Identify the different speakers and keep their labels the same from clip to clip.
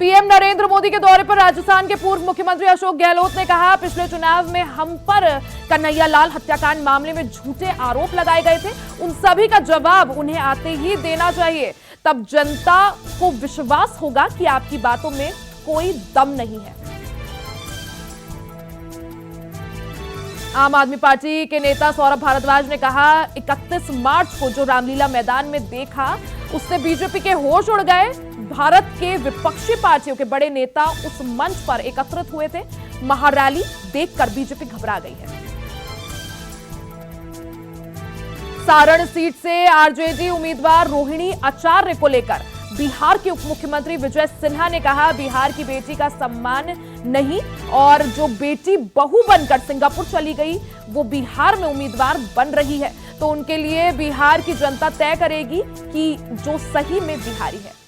Speaker 1: PM Narendra Modi के दौरे पर राजस्थान के पूर्व मुख्यमंत्री अशोक गहलोत ने कहा, पिछले चुनाव में हम पर कन्हैया लाल हत्याकांड मामले में झूठे आरोप लगाए गए थे। उन सभी का जवाब उन्हें आते ही देना चाहिए, तब जनता को विश्वास होगा कि आपकी बातों में कोई दम नहीं है। आम आदमी पार्टी के नेता सौरभ भारद्वाज ने कहा, 31 मार्च को जो रामलीला मैदान में देखा उससे बीजेपी के होश उड़ गए। भारत के विपक्षी पार्टियों के बड़े नेता उस मंच पर एकत्रित हुए थे। महारैली देखकर बीजेपी घबरा गई है। सारण सीट से आरजेडी उम्मीदवार रोहिणी आचार्य को लेकर बिहार के उप मुख्यमंत्री विजय सिन्हा ने कहा, बिहार की बेटी का सम्मान नहीं और जो बेटी बहू बनकर सिंगापुर चली गई वो बिहार में उम्मीदवार बन रही है, तो उनके लिए बिहार की जनता तय करेगी कि जो सही में बिहारी है।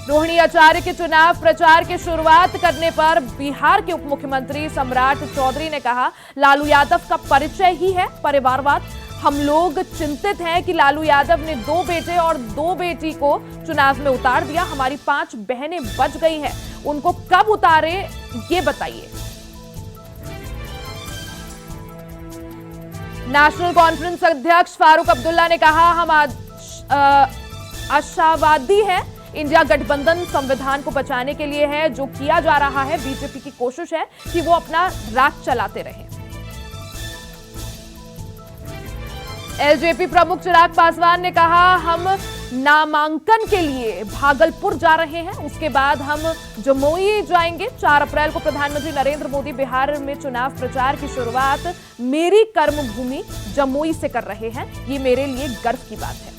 Speaker 1: रोहिणी आचार्य के चुनाव प्रचार की शुरुआत करने पर बिहार के उप मुख्यमंत्री सम्राट चौधरी ने कहा, लालू यादव का परिचय ही है परिवारवाद। हम लोग चिंतित हैं कि लालू यादव ने 2 बेटे और 2 बेटी को चुनाव में उतार दिया। हमारी 5 बहनें बच गई हैं, उनको कब उतारे ये बताइए। नेशनल कॉन्फ्रेंस अध्यक्ष फारूक अब्दुल्ला ने कहा, हम आशावादी हैं। इंडिया गठबंधन संविधान को बचाने के लिए है। जो किया जा रहा है, बीजेपी की कोशिश है कि वो अपना राज चलाते रहें। एलजेपी प्रमुख चिराग पासवान ने कहा, हम नामांकन के लिए भागलपुर जा रहे हैं, उसके बाद हम जमुई जाएंगे। 4 अप्रैल को प्रधानमंत्री नरेंद्र मोदी बिहार में चुनाव प्रचार की शुरुआत मेरी कर्मभूमि जमुई से कर रहे हैं। ये मेरे लिए गर्व की बात है।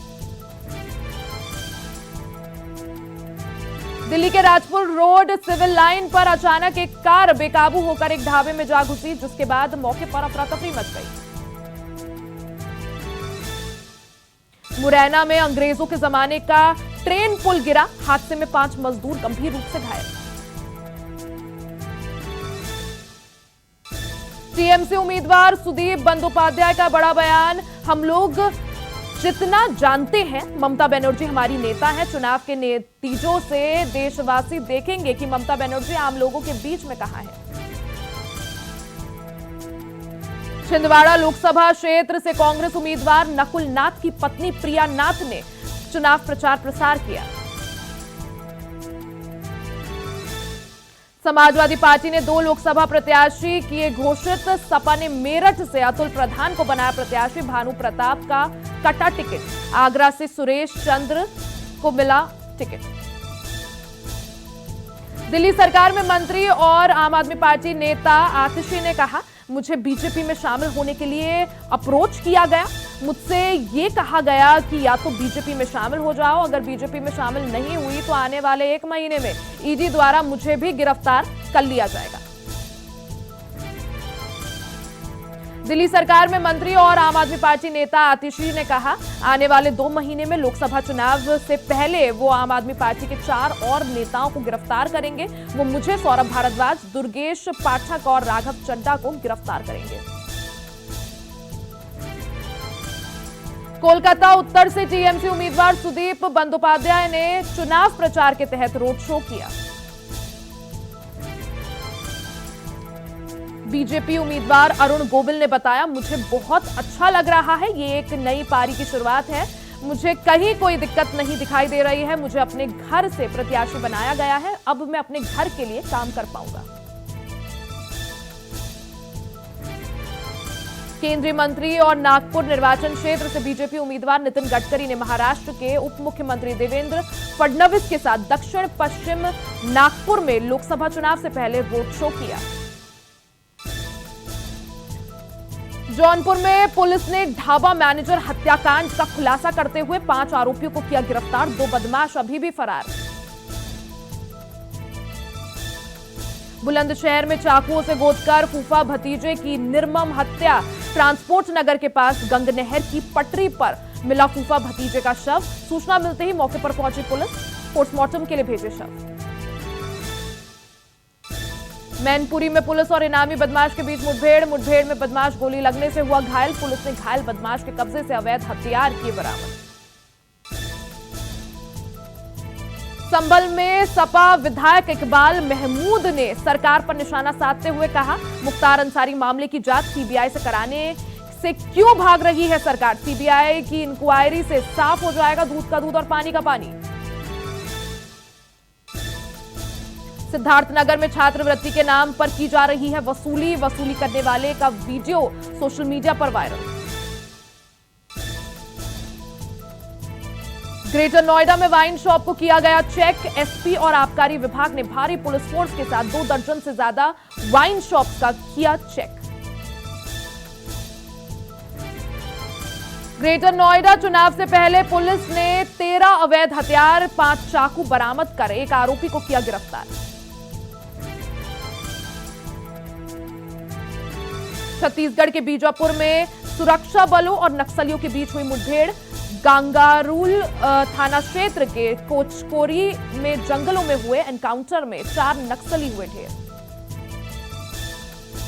Speaker 1: दिल्ली के राजपुर रोड सिविल लाइन पर अचानक एक कार बेकाबू होकर एक ढाबे में जा घुसी, जिसके बाद मौके पर अफरा-तफरी मच गई। मुरैना में अंग्रेजों के जमाने का ट्रेन पुल गिरा, हादसे में 5 मजदूर गंभीर रूप से घायल। टीएमसी उम्मीदवार सुदीप बंदोपाध्याय का बड़ा बयान, हम लोग जितना जानते हैं ममता बनर्जी हमारी नेता है। चुनाव के नतीजों से देशवासी देखेंगे कि ममता बनर्जी आम लोगों के बीच में कहां है। छिंदवाड़ा लोकसभा क्षेत्र से कांग्रेस उम्मीदवार नकुल नाथ की पत्नी प्रिया नाथ ने चुनाव प्रचार प्रसार किया। समाजवादी पार्टी ने 2 लोकसभा प्रत्याशी किए घोषित। सपा ने मेरठ से अतुल प्रधान को बनाया प्रत्याशी। भानु प्रताप का कटा टिकट। आगरा से सुरेश चंद्र को मिला टिकट। दिल्ली सरकार में मंत्री और आम आदमी पार्टी नेता आतिशी ने कहा, मुझे बीजेपी में शामिल होने के लिए अप्रोच किया गया। मुझसे ये कहा गया कि या तो बीजेपी में शामिल हो जाओ, अगर बीजेपी में शामिल नहीं हुई तो आने वाले 1 महीने में ईडी द्वारा मुझे भी गिरफ्तार कर लिया जाएगा। दिल्ली सरकार में मंत्री और आम आदमी पार्टी नेता आतिशी ने कहा, आने वाले 2 महीने में लोकसभा चुनाव से पहले वो आम आदमी पार्टी के 4 और नेताओं को गिरफ्तार करेंगे। वो मुझे, सौरभ भारद्वाज, दुर्गेश पाठक और राघव चड्ढा को गिरफ्तार करेंगे। कोलकाता उत्तर से टीएमसी उम्मीदवार सुदीप बंदोपाध्याय ने चुनाव प्रचार के तहत रोड शो किया। बीजेपी उम्मीदवार अरुण गोविल ने बताया, मुझे बहुत अच्छा लग रहा है। ये एक नई पारी की शुरुआत है। मुझे कहीं कोई दिक्कत नहीं दिखाई दे रही है। मुझे अपने घर से प्रत्याशी बनाया गया है। अब मैं अपने घर के लिए काम कर पाऊंगा। केंद्रीय मंत्री और नागपुर निर्वाचन क्षेत्र से बीजेपी उम्मीदवार नितिन गडकरी ने महाराष्ट्र के उप मुख्यमंत्री देवेंद्र फडणवीस के साथ दक्षिण पश्चिम नागपुर में लोकसभा चुनाव से पहले रोड शो किया। जौनपुर में पुलिस ने ढाबा मैनेजर हत्याकांड का खुलासा करते हुए 5 आरोपियों को किया गिरफ्तार। 2 बदमाश अभी भी फरार। बुलंदशहर में चाकुओं से गोदकर फूफा भतीजे की निर्मम हत्या। ट्रांसपोर्ट नगर के पास गंगनहर की पटरी पर मिला फूफा भतीजे का शव। सूचना मिलते ही मौके पर पहुंची पुलिस, पोस्टमार्टम के लिए भेजे शव। मैनपुरी में पुलिस और इनामी बदमाश के बीच मुठभेड़ में बदमाश गोली लगने से हुआ घायल। पुलिस ने घायल बदमाश के कब्जे से अवैध हथियार किए बरामद। संभल में सपा विधायक इकबाल महमूद ने सरकार पर निशाना साधते हुए कहा, मुख्तार अंसारी मामले की जांच सीबीआई से कराने से क्यों भाग रही है सरकार? सीबीआई की इंक्वायरी से साफ हो जाएगा दूध का दूध और पानी का पानी। सिद्धार्थनगर में छात्रवृत्ति के नाम पर की जा रही है वसूली करने वाले का वीडियो सोशल मीडिया पर वायरल। ग्रेटर नोएडा में वाइन शॉप को किया गया चेक। एसपी और आबकारी विभाग ने भारी पुलिस फोर्स के साथ 2 दर्जन से ज्यादा वाइन शॉप का किया चेक। ग्रेटर नोएडा चुनाव से पहले पुलिस ने 13 अवैध हथियार, 5 चाकू बरामद कर एक आरोपी को किया गिरफ्तार। छत्तीसगढ़ के बीजापुर में सुरक्षा बलों और नक्सलियों के बीच हुई मुठभेड़। गांगारूल थाना क्षेत्र के कोचकोरी में जंगलों में हुए एनकाउंटर में 4 नक्सली हुए ढेर।